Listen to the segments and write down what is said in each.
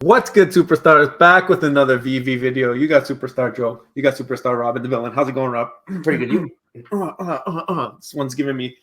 What's good, superstars? Back with another VV video. You got Superstar Joe. You got Superstar Rob in the villain. How's it going, Rob? Pretty good. You? This one's giving me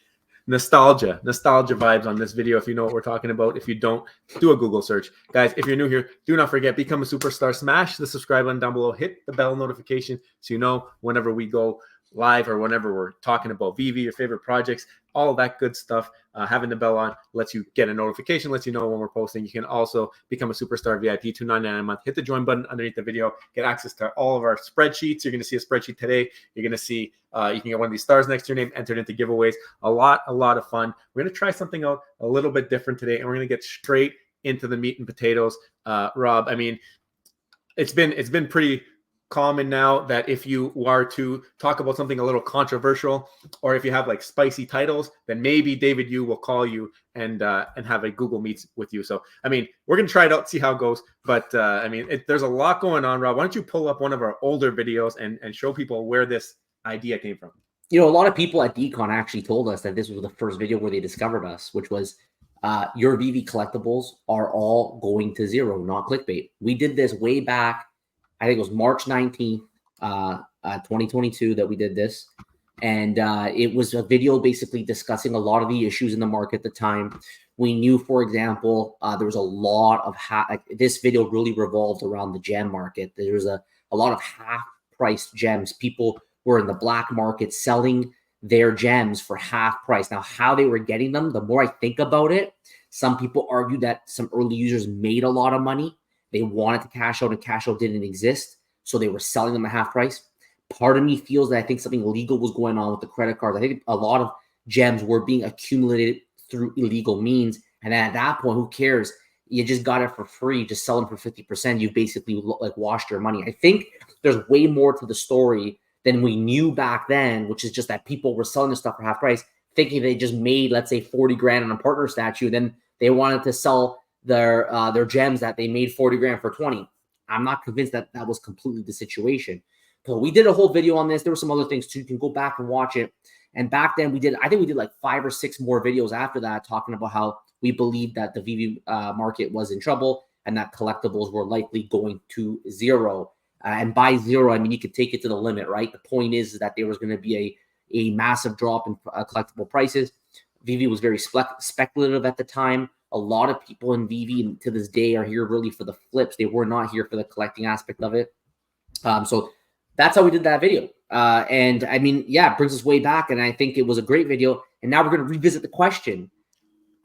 nostalgia vibes on this video. If you know what we're talking about, if you don't, do a Google search, guys. If you're new here, do not forget, become a superstar. Smash the subscribe button down below. Hit the bell notification so you know whenever we go live or whenever we're talking about VV, your favorite projects, all of that good stuff. Having the bell on lets you get a notification, lets you know when we're posting. You can also become a superstar VIP, $2.99 a month. Hit the join button underneath the video, get access to all of our spreadsheets. You're going to see a spreadsheet today. You're going to see you can get one of these stars next to your name, entered into giveaways. A lot of fun. We're going to try something out a little bit different today, and we're going to get straight into the meat and potatoes. Rob, I mean, it's been pretty common now that if you are to talk about something a little controversial, or if you have like spicy titles, then maybe David Yu will call you and have a Google Meets with you. So I mean, we're gonna try it out, see how it goes. But I mean, there's a lot going on. Rob, why don't you pull up one of our older videos and show people where this idea came from? You know, a lot of people at Decon actually told us that this was the first video where they discovered us, which was your Veve Collectibles are all going to zero, not clickbait. We did this way back, I think it was March 19th, 2022 that we did this. And it was a video basically discussing a lot of the issues in the market at the time. We knew, for example, there was a lot of this video really revolved around the gem market. There was a lot of half-priced gems. People were in the black market selling their gems for half price. Now, how they were getting them, the more I think about it, some people argue that some early users made a lot of money. They wanted to cash out, and cash out didn't exist, so they were selling them at half price. Part of me feels that I think something illegal was going on with the credit cards. I think a lot of gems were being accumulated through illegal means, and then at that point, who cares? You just got it for free. Just sell them for 50%. You basically like washed your money. I think there's way more to the story than we knew back then, which is just that people were selling this stuff for half price, thinking they just made, let's say, 40 grand on a partner statue. Then they wanted to sell their gems that they made 40 grand for 20. I'm not convinced that that was completely the situation. So we did a whole video on this. There were some other things too. You can go back and watch it. And back then I think we did like 5 or 6 more videos after that talking about how we believed that the Veve market was in trouble and that collectibles were likely going to zero. And by zero, I mean, you could take it to the limit, right? The point is that there was going to be a massive drop in collectible prices. Veve was very speculative at the time. A lot of people in Veve to this day are here really for the flips. They were not here for the collecting aspect of it. So that's how we did that video. And I mean, yeah, it brings us way back. And I think it was a great video. And now we're going to revisit the question.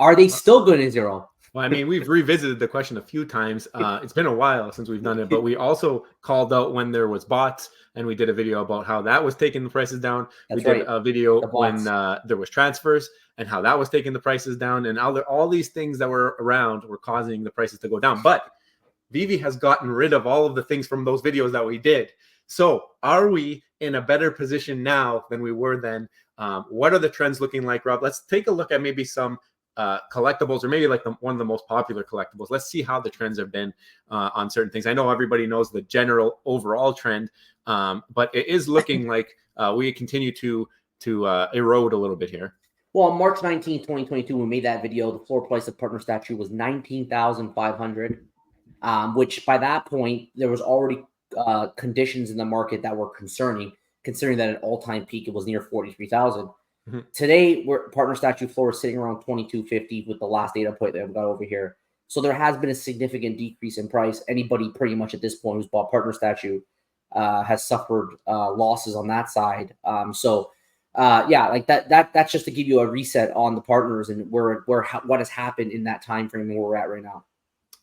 Are they still going to zero? Well, I mean, we've revisited the question a few times. It's been a while since we've done it, but we also called out when there was bots, and we did a video about how that was taking the prices down. We did a video when there was transfers and how that was taking the prices down, and all these things that were around were causing the prices to go down. But Veve has gotten rid of all of the things from those videos that we did. So are we in a better position now than we were then? What are the trends looking like, Rob? Let's take a look at maybe some collectibles, or maybe like one of the most popular collectibles. Let's see how the trends have been on certain things. I know everybody knows the general overall trend, but it is looking like we continue to erode a little bit here. Well, on March 19, 2022, we made that video. The floor price of partner statue was $19,500, which by that point, there was already conditions in the market that were concerning, considering that at all-time peak, it was near 43,000. Mm-hmm. Today, partner statue floor is sitting around 2250 with the last data point that I've got over here. So there has been a significant decrease in price. Anybody pretty much at this point who's bought partner statue has suffered losses on that side. Yeah, like that's just to give you a reset on the partners and what has happened in that time frame and where we're at right now.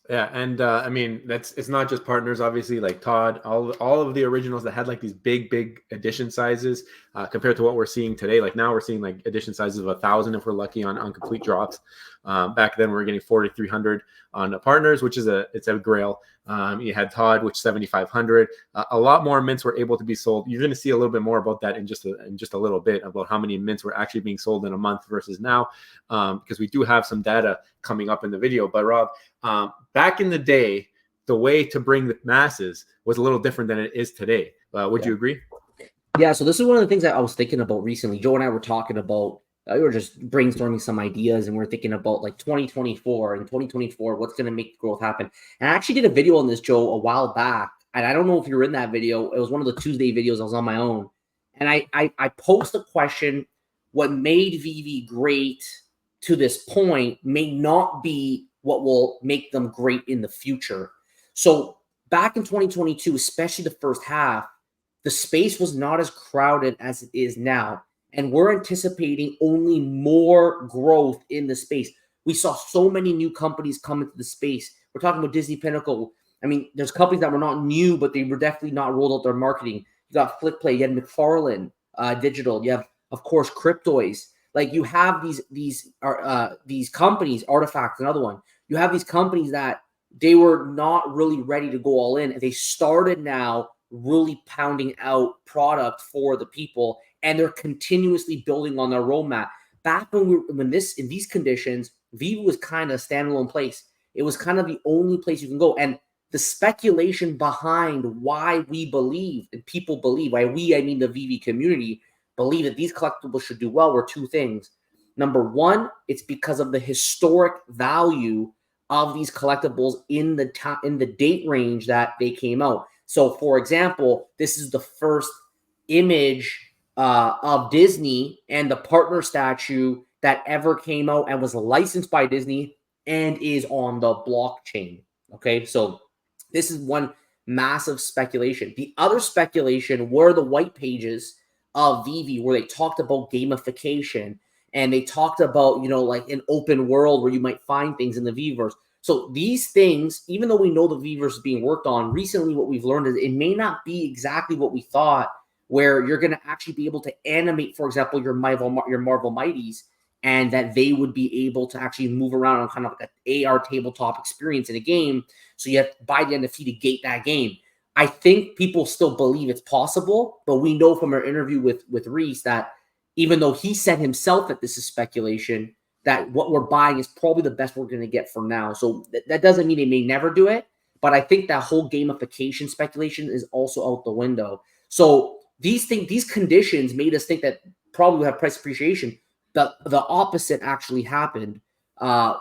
Yeah, and I mean, it's not just partners, obviously, like Todd, all of the originals that had like these big edition sizes compared to what we're seeing today. Like now we're seeing like edition sizes of 1,000 if we're lucky on complete drops. Back then we were getting 4,300 on the partners, which is it's a grail. You had Todd, which 7,500. A lot more mints were able to be sold. You're going to see a little bit more about that in just a little bit, about how many mints were actually being sold in a month versus now, because we do have some data coming up in the video. But Rob, back in the day, the way to bring the masses was a little different than it is today. Would you agree? Yeah, so this is one of the things that I was thinking about recently. Joe and I were talking about We were just brainstorming some ideas, and we're thinking about like 2024 and 2024, what's going to make growth happen. And I actually did a video on this, Joe, a while back, and I don't know if you were in that video. It was one of the Tuesday videos. I was on my own, and I posed a question: what made Veve great to this point may not be what will make them great in the future. So back in 2022, especially the first half, the space was not as crowded as it is now. And we're anticipating only more growth in the space. We saw so many new companies come into the space. We're talking about Disney Pinnacle. I mean, there's companies that were not new, but they were definitely not rolled out their marketing. You got FlickPlay, you had McFarlane Digital, you have, of course, Cryptoys. Like, you have these companies, Artifact, another one. You have these companies that they were not really ready to go all in, and they started now really pounding out product for the people, and they're continuously building on their roadmap. Back in these conditions, Veve was kind of a standalone place. It was kind of the only place you can go. And the speculation behind why we believe, and people believe, by we, I mean the Veve community, believe that these collectibles should do well were two things. Number one, it's because of the historic value of these collectibles in the date range that they came out. So, for example, this is the first image of Disney and the partner statue that ever came out and was licensed by Disney and is on the blockchain. Okay, so this is one massive speculation. The other speculation were the white pages of Veve, where they talked about gamification and they talked about, like an open world where you might find things in the Veveverse. So these things, even though we know the Veveverse is being worked on, recently what we've learned is it may not be exactly what we thought, where you're going to actually be able to animate, for example, your Marvel Mighties, and that they would be able to actually move around on kind of like an AR tabletop experience in a game. So you have to buy the NFT to gate that game. I think people still believe it's possible, but we know from our interview with Reese that even though he said himself that this is speculation, that what we're buying is probably the best we're going to get for now. So that doesn't mean they may never do it, but I think that whole gamification speculation is also out the window. So these conditions made us think that probably we'll have price appreciation. The opposite actually happened,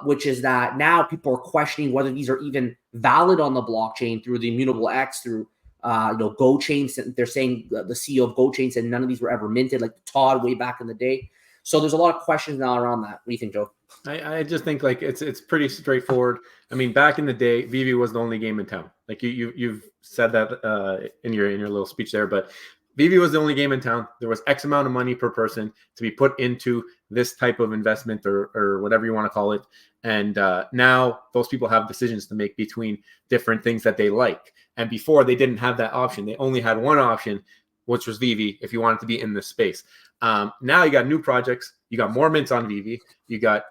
which is that now people are questioning whether these are even valid on the blockchain through the Immutable X, through GoChain. They're saying the CEO of GoChain said none of these were ever minted, like Todd way back in the day. So there's a lot of questions now around that. What do you think, Joe? I just think like it's pretty straightforward. I mean, back in the day, Veve was the only game in town. Like you've said that in your little speech there, but Veve was the only game in town. There was X amount of money per person to be put into this type of investment or whatever you want to call it. And now those people have decisions to make between different things that they like. And before, they didn't have that option. They only had one option, which was Veve, if you wanted to be in this space. Now you got new projects. You got more mints on Veve. You got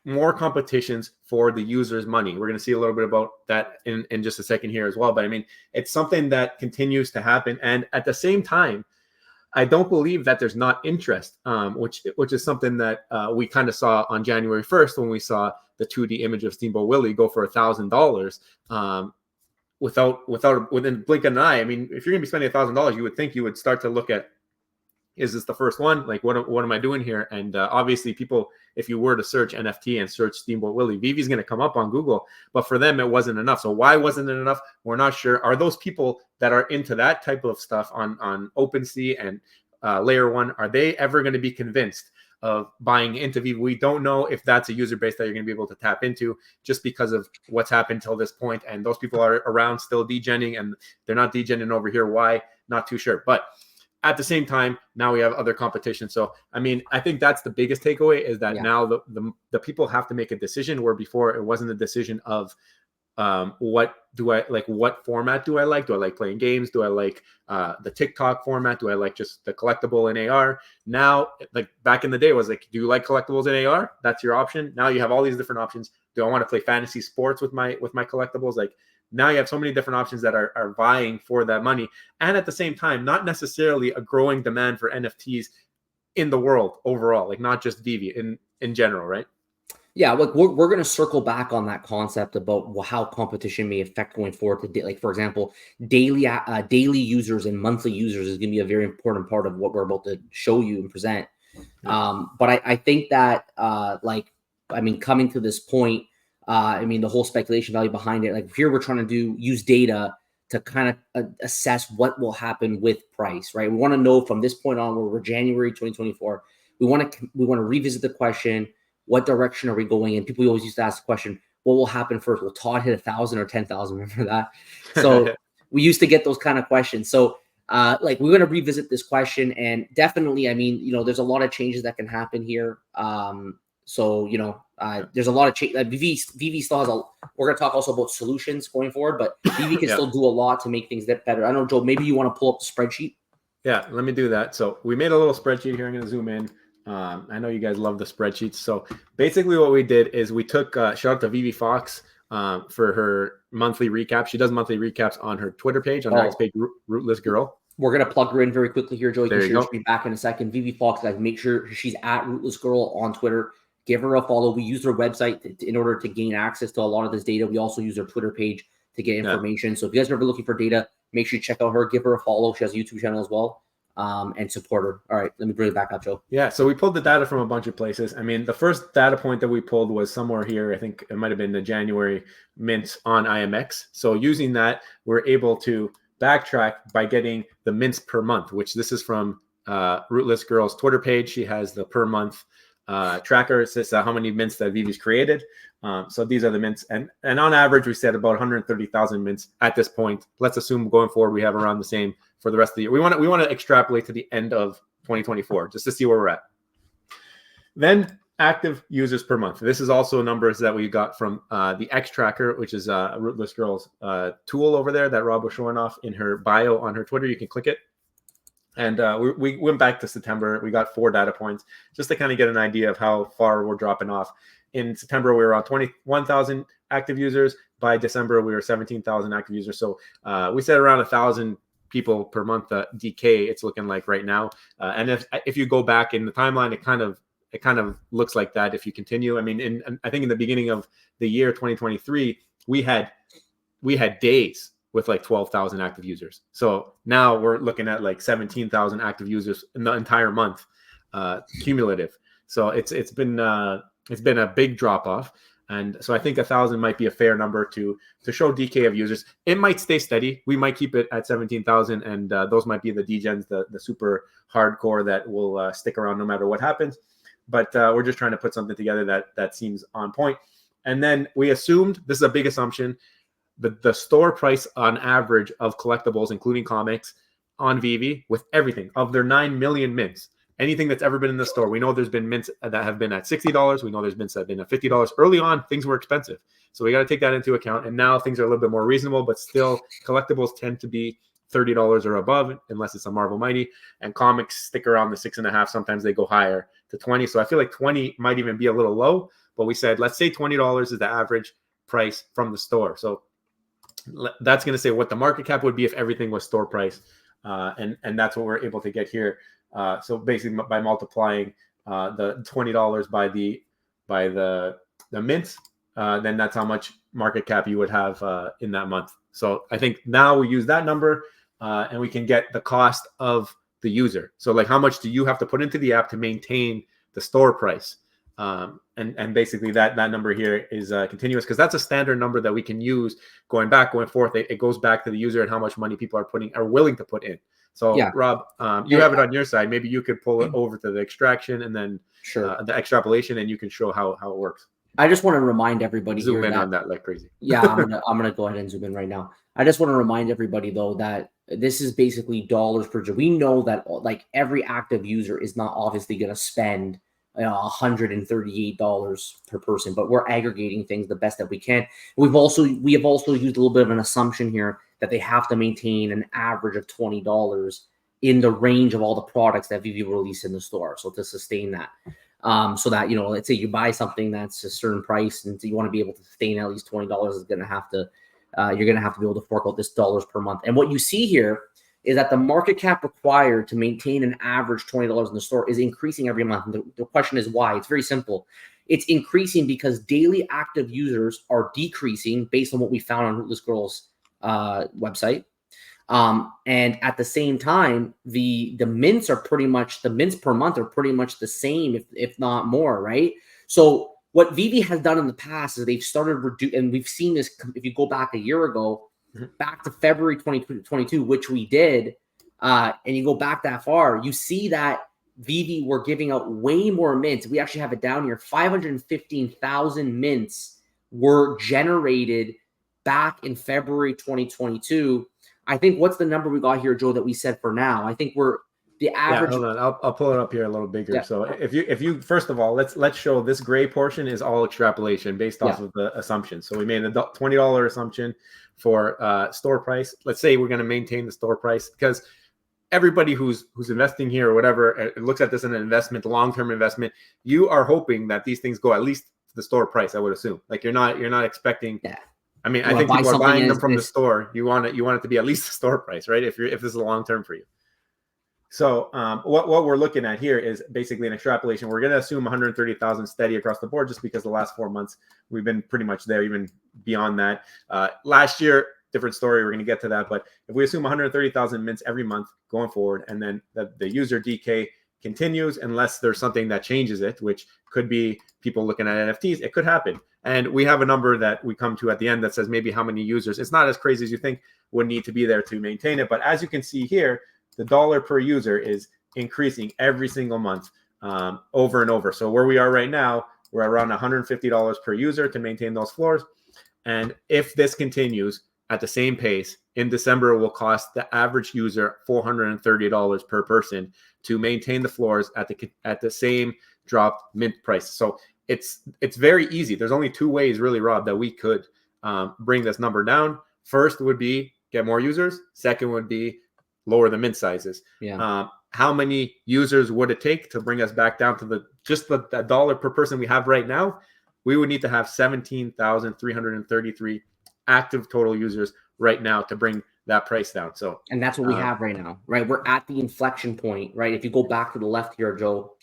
more competitions for the user's money. We're going to see a little bit about that in just a second here as well. But I mean, it's something that continues to happen. And at the same time, I don't believe that there's not interest, which is something that we kind of saw on January 1st when we saw the 2D image of Steamboat Willie go for $1,000 within blink of an eye. I mean, if you're going to be spending $1,000, you would think you would start to look at, is this the first one? Like, what am I doing here? And obviously, people, if you were to search NFT and search Steamboat Willie, Veve's going to come up on Google. But for them, it wasn't enough. So why wasn't it enough? We're not sure. Are those people that are into that type of stuff on OpenSea and Layer 1, are they ever going to be convinced of buying into Veve? We don't know if that's a user base that you're going to be able to tap into just because of what's happened till this point. And those people are around still degenning, and they're not degenning over here. Why? Not too sure. But at the same time, now we have other competition. So, I mean, I think that's the biggest takeaway is that now the people have to make a decision, where before it wasn't a decision of what do I like? What format do I like? Do I like playing games? Do I like the TikTok format? Do I like just the collectible in AR? Now, like back in the day, it was like, do you like collectibles in AR? That's your option. Now you have all these different options. Do I want to play fantasy sports with my collectibles? Like, now you have so many different options that are vying for that money. And at the same time, not necessarily a growing demand for NFTs in the world overall, like not just Veve in general, right? Yeah, look, we're going to circle back on that concept about how competition may affect going forward. Like, for example, daily users and monthly users is going to be a very important part of what we're about to show you and present. But I think that coming to this point, the whole speculation value behind it, like here we're trying to use data to kind of assess what will happen with price, right? We want to know from this point on, where we're January 2024, we want to revisit the question, what direction are we going in? People always used to ask the question, what will happen first? Will Todd hit 1,000 or 10,000? Remember that? So we used to get those kind of questions. So we're going to revisit this question, and definitely, there's a lot of changes that can happen here. There's a lot of change. Veve still has we're going to talk also about solutions going forward, but Veve can still do a lot to make things better. I don't know, Joe, maybe you want to pull up the spreadsheet. Yeah, let me do that. So we made a little spreadsheet here. I'm going to zoom in. I know you guys love the spreadsheets. So basically what we did is we took, shout out to Veve Fox for her monthly recap. She does monthly recaps on her Twitter page, on her X page, Rootless Girl. We're going to plug her in very quickly here, Joe. You can share her back in a second. Veve Fox, make sure she's at Rootless Girl on Twitter. Give her a follow. We use her website in order to gain access to a lot of this data. We also use her Twitter page to get information. So if you guys are ever looking for data, make sure you check out her. Give her a follow. She has a YouTube channel as well. And support her. All right, let me bring it back up, Joe. Yeah, so we pulled the data from a bunch of places. The first data point that we pulled was somewhere here. I think it might have been the January mints on IMX. So using that, we're able to backtrack by getting the mints per month, which this is from Rootless Girl's Twitter page. She has the per month tracker. It says how many mints that Veve's created. So these are the mints, and on average we said about 130,000 mints at this point. Let's assume going forward we have around the same for the rest of the year. We want to extrapolate to the end of 2024 just to see where we're at. Then active users per month. This is also numbers that we got from the X tracker, which is Rootless Girl's tool over there that Rob was showing off in her bio on her Twitter. You can click it. And we went back to September. We got 4 data points just to kind of get an idea of how far we're dropping off. In September, we were on 21,000 active users. By December, we were 17,000 active users. So we said around 1,000 people per month DK. It's looking like right now. And if you go back in the timeline, it kind of looks like that if you continue. I think in the beginning of the year 2023, we had days with like 12,000 active users. So now we're looking at like 17,000 active users in the entire month, cumulative. So it's been a big drop off. And so I think 1,000 might be a fair number to show DK of users. It might stay steady. We might keep it at 17,000, and those might be the degens, the super hardcore that will stick around no matter what happens. But we're just trying to put something together that seems on point. And then we assumed, this is a big assumption, the store price on average of collectibles, including comics, on Veve with everything of their 9 million mints. Anything that's ever been in the store. We know there's been mints that have been at $60. We know there's mints that have been at $50. Early on, things were expensive. So we got to take that into account. And now things are a little bit more reasonable, but still collectibles tend to be $30 or above, unless it's a Marvel Mighty. And comics stick around the 6.5. Sometimes they go higher to 20. So I feel like 20 might even be a little low. But we said, let's say $20 is the average price from the store. So that's going to say what the market cap would be if everything was store price. And that's what we're able to get here. So basically by multiplying the $20 by the mints, then that's how much market cap you would have in that month. So I think now we use that number and we can get the cost of the user. So like how much do you have to put into the app to maintain the store price? And basically that number here is continuous, because that's a standard number that we can use going forth. It goes back to the user and how much money people are willing to put in. So yeah. Rob, you have it on your side. Maybe you could pull it over to the extraction and then the extrapolation, and you can show how it works. I just want to remind everybody zoom in on that like crazy. Yeah, I'm gonna go ahead and zoom in right now. I just want to remind everybody though that this is basically dollars per user. We know that like every active user is not obviously going to spend $138 per person, but we're aggregating things the best that we can. We have also used a little bit of an assumption here that they have to maintain an average of $20 in the range of all the products that Veve release in the store. So to sustain that, so that, let's say you buy something that's a certain price and you want to be able to sustain at least $20 is going to have to, you're going to have to be able to fork out this dollars per month. And what you see here is that the market cap required to maintain an average $20 in the store is increasing every month. And the question is why? It's very simple. It's increasing because daily active users are decreasing based on what we found on Rootless Girl's website. And at the same time, the mints are pretty much, the mints per month are pretty much the same, if not more, right? So what Veve has done in the past is they've started and we've seen this if you go back a year ago, back to February 2022, which we did, and you go back that far, you see that Veve were giving out way more mints. We actually have it down here. 515,000 mints were generated back in February 2022. I think what's the number we got here, Joe, that we said for now? I think we're the average. Yeah, hold on. I'll pull it up here a little bigger. Yeah. So if you first of all, let's show this gray portion is all extrapolation based off of the assumption. So we made a $20 assumption for store price. Let's say we're going to maintain the store price, because everybody who's investing here or whatever looks at this as an investment, long-term investment. You are hoping that these things go at least to the store price, I would assume. Like you're not expecting. Yeah. I mean, I think people are buying them from the store. You want it to be at least the store price, right? If this is a long-term for you. So what we're looking at here is basically an extrapolation. We're going to assume 130,000 steady across the board, just because the last 4 months we've been pretty much there, even beyond that. Last year, different story. We're going to get to that. But if we assume 130,000 mints every month going forward, and then the user decay continues, unless there's something that changes it, which could be people looking at NFTs, it could happen. And we have a number that we come to at the end that says maybe how many users. It's not as crazy as you think would need to be there to maintain it. But as you can see here, the dollar per user is increasing every single month, over and over. So where we are right now, we're around $150 per user to maintain those floors. And if this continues at the same pace, in December, it will cost the average user $430 per person to maintain the floors at the same dropped mint price. So it's very easy. There's only two ways, really, Rob, that we could bring this number down. First would be get more users. Second would be lower the mint sizes. Yeah. How many users would it take to bring us back down to the dollar per person we have right now? We would need to have 17,333 active total users right now to bring that price down. So, and that's what we have right now, right? We're at the inflection point, right? If you go back to the left here, Joe,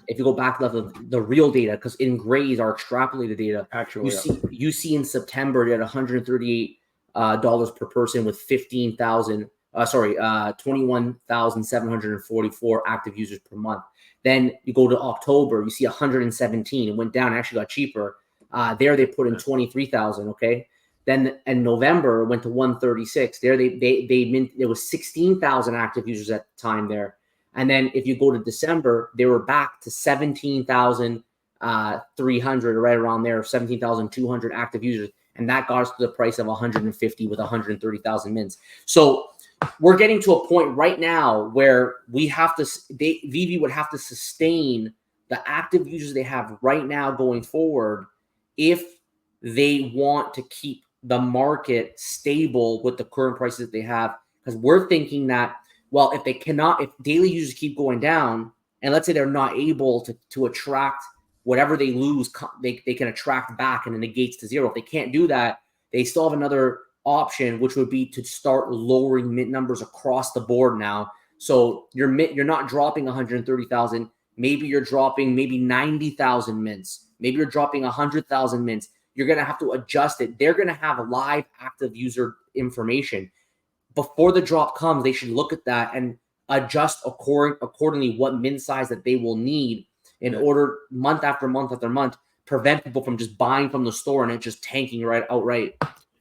if you go back to the real data, because in grays are extrapolated data. Actually, you see in September they had $138 per person with 21,744 active users per month. Then you go to October, you see 117. It went down, actually got cheaper. There they put in 23,000. Okay. Then in November, it went to 136. There there was 16,000 active users at the time there. And then if you go to December, they were back to 17,300, right around there, 17,200 active users. And that got us to the price of 150 with 130,000 mints. So we're getting to a point right now where Veve would have to sustain the active users they have right now going forward if they want to keep the market stable with the current prices that they have. Because we're thinking that, well, if daily users keep going down, and let's say they're not able to attract whatever they lose, they can attract back and it negates to zero. If they can't do that, they still have another option, which would be to start lowering mint numbers across the board now. So you're not dropping 130,000. Maybe you're dropping 90,000 mints. Maybe you're dropping 100,000 mints. You're going to have to adjust it. They're going to have live active user information. Before the drop comes, they should look at that and adjust accordingly what mint size that they will need in order, month after month after month, prevent people from just buying from the store and it just tanking outright.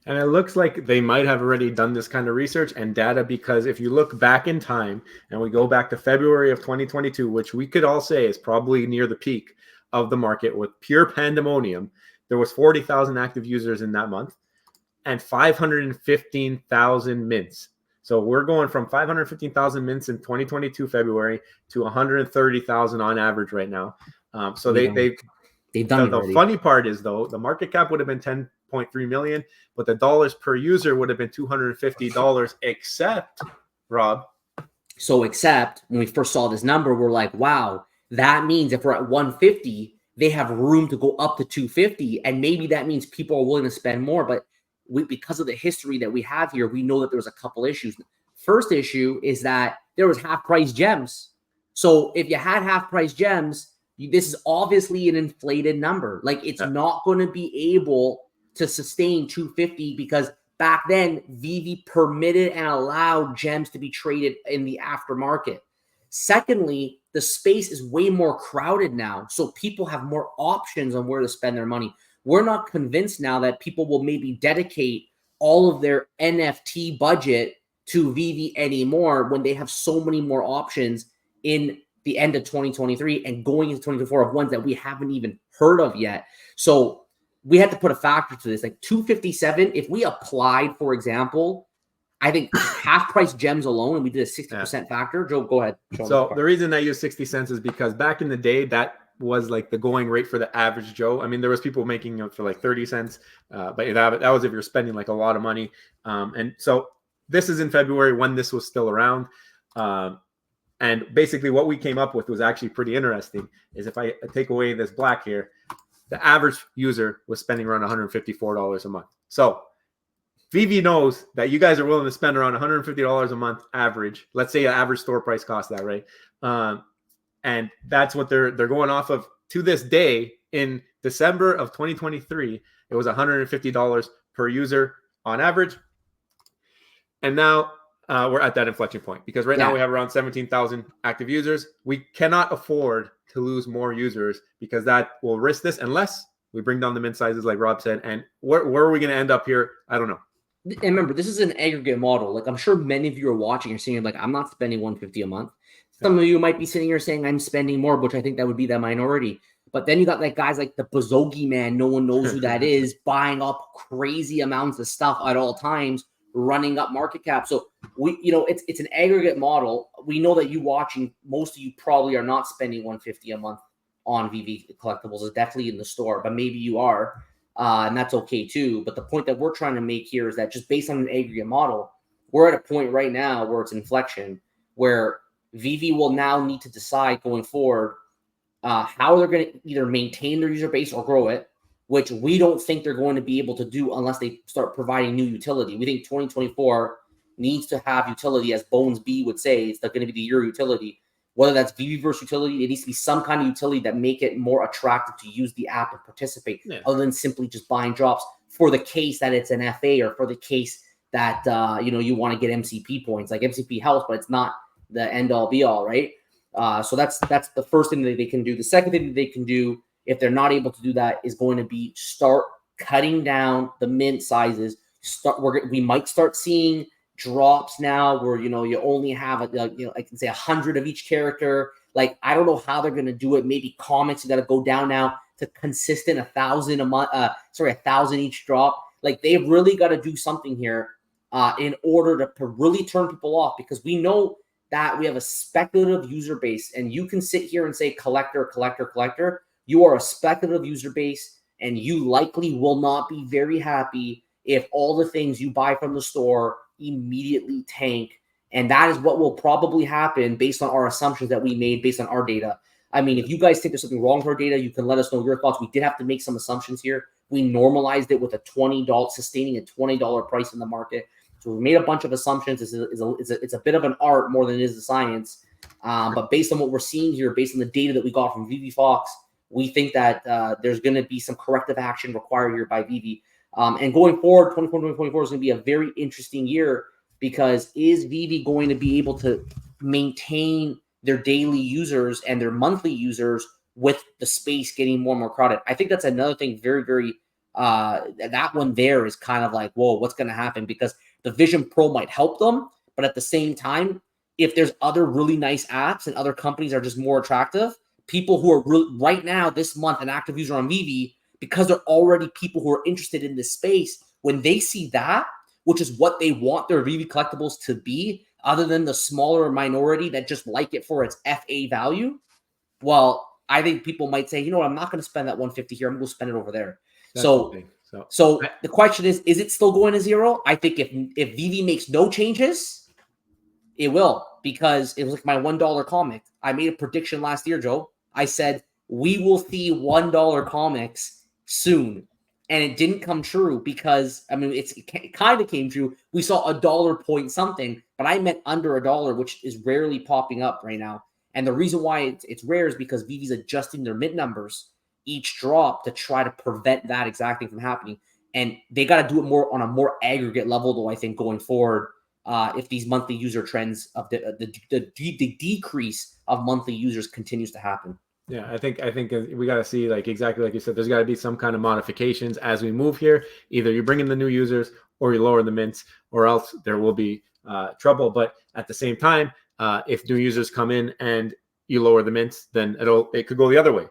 And it looks like they might have already done this kind of research and data, because if you look back in time and we go back to February of 2022, which we could all say is probably near the peak of the market with pure pandemonium, there was 40,000 active users in that month and 515,000 mints. So we're going from 515,000 mints in 2022 February to 130,000 on average right now. So they've done the funny part is, though, the market cap would have been 10.3 million, but the dollars per user would have been $250, except, Rob. So except when we first saw this number, we're like, wow, that means if we're at 150, they have room to go up to 250. And maybe that means people are willing to spend more. But because of the history that we have here, we know that there's a couple issues. First issue is that there was half-price gems. So if you had half-price gems, this is obviously an inflated number. Like, it's not going to be able to sustain 250 because back then, Veve permitted and allowed gems to be traded in the aftermarket. Secondly, the space is way more crowded now, so people have more options on where to spend their money. We're not convinced now that people will maybe dedicate all of their NFT budget to Veve anymore when they have so many more options in the end of 2023 and going into 2024 of ones that we haven't even heard of yet. So we had to put a factor to this, like 257. If we applied, for example, I think half price gems alone, and we did a 60% factor. Joe, go ahead. So the reason I use 60 cents is because back in the day, that was like the going rate for the average Joe. I mean, there was people making it for like 30 cents, but that was if you're spending like a lot of money. And so this is in February when this was still around. And basically what we came up with was actually pretty interesting, is if I take away this black here, the average user was spending around $154 a month. So Veve knows that you guys are willing to spend around $150 a month average. Let's say an average store price costs that, right? And that's what they're going off of to this day. In December of 2023, it was $150 per user on average. And now we're at that inflection point, because right now we have around 17,000 active users. We cannot afford to lose more users, because that will risk this unless we bring down the mint sizes, like Rob said. And where are we going to end up here? I don't know. And remember, this is an aggregate model. Like, I'm sure many of you are watching, you're saying, like, I'm not spending $150 a month. Some of you might be sitting here saying I'm spending more, which I think that would be the minority. But then you got like guys like the Bazogi man, no one knows who that is, buying up crazy amounts of stuff at all times, running up market cap. So it's an aggregate model. We know that you watching, most of you probably are not spending $150 a month on Veve Collectibles. It's definitely in the store, but maybe you are, and that's okay too. But the point that we're trying to make here is that just based on an aggregate model, we're at a point right now where it's inflection, where Veve will now need to decide going forward how they're going to either maintain their user base or grow it, which we don't think they're going to be able to do unless they start providing new utility. We think 2024 needs to have utility, as Bones B would say. It's going to be the year utility. Whether that's Veveverse utility, it needs to be some kind of utility that make it more attractive to use the app and participate, other than simply just buying drops for the case that it's an FA, or for the case that you want to get MCP points. Like, MCP helps, but it's not the end all be all, right? So that's the first thing that they can do. The second thing that they can do, if they're not able to do that, is going to be start cutting down the mint sizes. We might start seeing drops now where you only have I can say 100 of each character. Like, I don't know how they're going to do it. Maybe comics, you got to go down now to consistent 1,000 a month. 1,000 each drop. Like, they've really got to do something here in order to really turn people off, because we know that we have a speculative user base. And you can sit here and say collector, collector, collector. You are a speculative user base, and you likely will not be very happy if all the things you buy from the store immediately tank. And that is what will probably happen based on our assumptions that we made based on our data. I mean, if you guys think there's something wrong with our data, you can let us know your thoughts. We did have to make some assumptions here. We normalized it with a $20, sustaining a $20 price in the market. So we made a bunch of assumptions. It's a bit of an art more than it is a science. But based on what we're seeing here, based on the data that we got from Veve Fox, we think that there's going to be some corrective action required here by Veve. And going forward, 2024 is going to be a very interesting year, because is Veve going to be able to maintain their daily users and their monthly users with the space getting more and more crowded? I think that's another thing very, very that one there is kind of like, whoa, what's going to happen? Because the Vision Pro might help them, but at the same time, if there's other really nice apps and other companies are just more attractive, people who are right now this month an active user on Veve, because they're already people who are interested in this space, when they see that, which is what they want their Veve Collectibles to be, other than the smaller minority that just like it for its FA value, well, I think people might say, I'm not going to spend that $150 here. I'm going to spend it over there. So the question is it still going to zero? I think if Veve makes no changes, it will, because it was like my $1 comic. I made a prediction last year, Joe. I said, we will see $1 comics soon. And it didn't come true, because, I mean, it kind of came true. We saw $1 point something, but I meant under $1, which is rarely popping up right now. And the reason why it's rare is because Veve's adjusting their mint numbers each drop to try to prevent that exact thing from happening. And they got to do it more on a more aggregate level, though, I think, going forward, if these monthly user trends of the decrease of monthly users continues to happen. Yeah, I think we got to see, like, exactly like you said, there's got to be some kind of modifications as we move here. Either you bring in the new users or you lower the mints, or else there will be trouble. But at the same time, if new users come in and you lower the mints, then it could go the other way.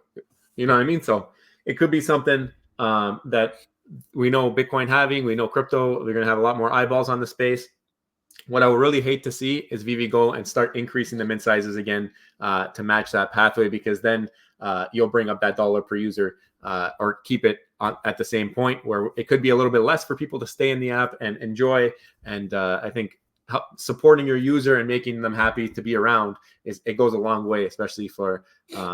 You know what I mean? So it could be something that we know Bitcoin having, we know crypto, they're going to have a lot more eyeballs on the space. What I would really hate to see is Veve go and start increasing the mint sizes again to match that pathway, because then you'll bring up that dollar per user or keep it at the same point where it could be a little bit less for people to stay in the app and enjoy. And I think supporting your user and making them happy to be around it goes a long way, especially for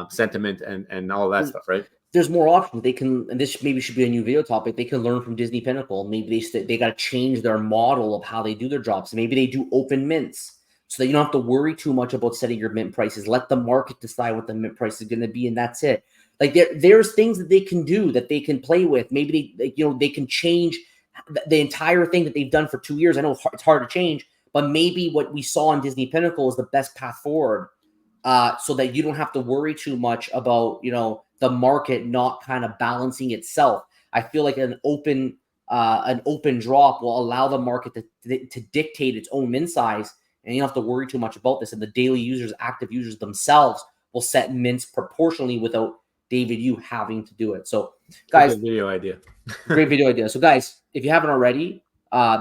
sentiment and all that stuff, right? There's more options. They can, and this maybe should be a new video topic, they can learn from Disney Pinnacle. Maybe they got to change their model of how they do their drops. Maybe they do open mints so that you don't have to worry too much about setting your mint prices. Let the market decide what the mint price is going to be, and that's it. Like there's things that they can do, that they can play with. Maybe they can change the entire thing that they've done for 2 years. I know it's hard to change, but maybe what we saw on Disney Pinnacle is the best path forward, so that you don't have to worry too much about the market not kind of balancing itself. I feel like an open drop will allow the market to dictate its own mint size, and you don't have to worry too much about this. And the daily users, active users themselves, will set mints proportionally without David you having to do it. So, guys, video idea. Great video idea. So, guys, if you haven't already,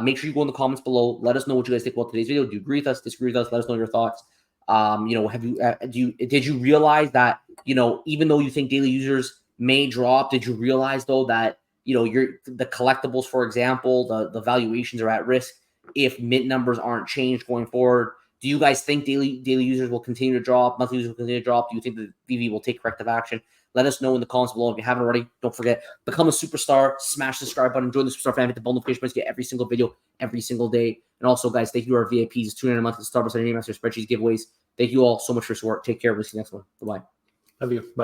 make sure you go in the comments below. Let us know what you guys think about today's video. Do you agree with us? Disagree with us? Let us know your thoughts. Did you realize that even though you think daily users may drop, did you realize though that the collectibles, for example, the valuations are at risk if mint numbers aren't changed going forward? Do you guys think daily users will continue to drop, monthly users will continue to drop? Do you think that Veve will take corrective action? Let us know in the comments below. If you haven't already, don't forget, become a superstar, smash the subscribe button, join the superstar family, hit the bell notification button to get every single video every single day. And also, guys, thank you to our VIPs, $200 a month at Starbucks, our Name Master spreadsheets giveaways. Thank you all so much for your support. Take care. We'll see you next one. Bye-bye. Love you. Bye.